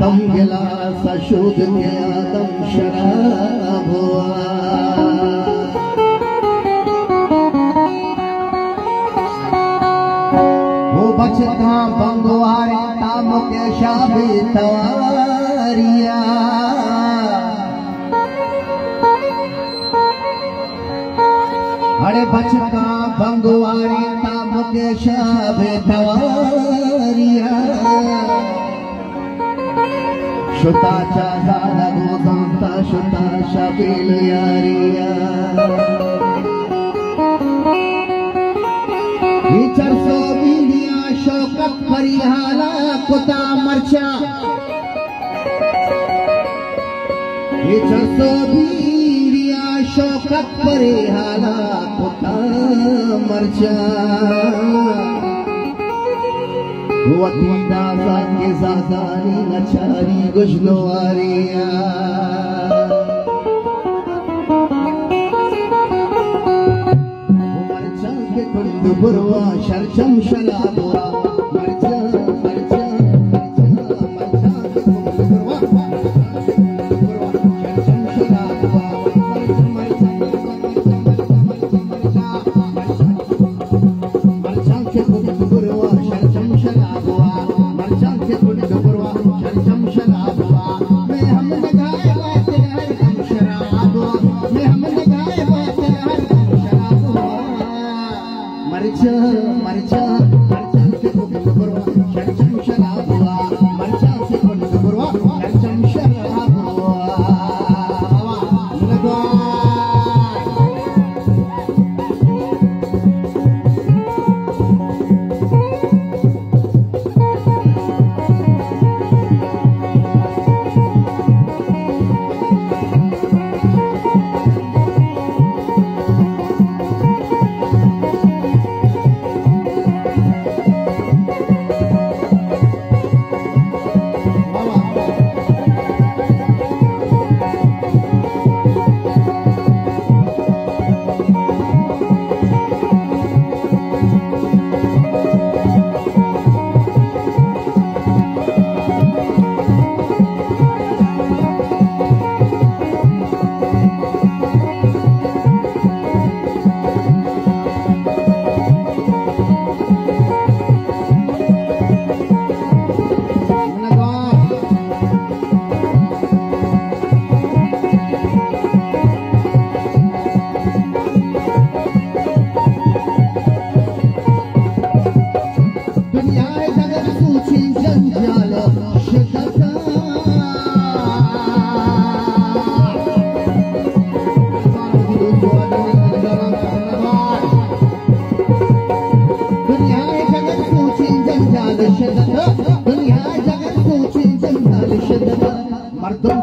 आदम गिलास शुद्ध के आदम शराब हुआ। वो बचता बंगवारे ताम के शाबी तवारिया। अरे बचता बंगवारे ताम के शाबी तवारिया। शुता चादा लगो संता शुता शबील यारिया। ये 400 बीलिया शौकत परिहाला कुता मरचा। ये 400 बीलिया शौकत परिहाला कुता मरचा। वतीदा के ज़ादानी नचारी गुशनवारिया। मरचा के कुंड बुरवा शरचम शलाबुआ। मरचा मरचा मरचा मरचा के कुंड बुरवा शरचम शलाबुआ। मरचा के कुंड बुरवा शरचम शलाबुआ। मरचा के कुंड बुरवा शरचम शलाबुआ। मैं हमने गाए बात हर कम शराबुआ। मैं हमने गाए बात हर कम शराबुआ। मरचा मरचा मरचा के कुंड बुरवा शरचम शलाबुआ। मरचा के कुंड बुरवा शरचम शलाबुआ। दुनिया जगत सोचे जंजाल शिद्दत मर्दों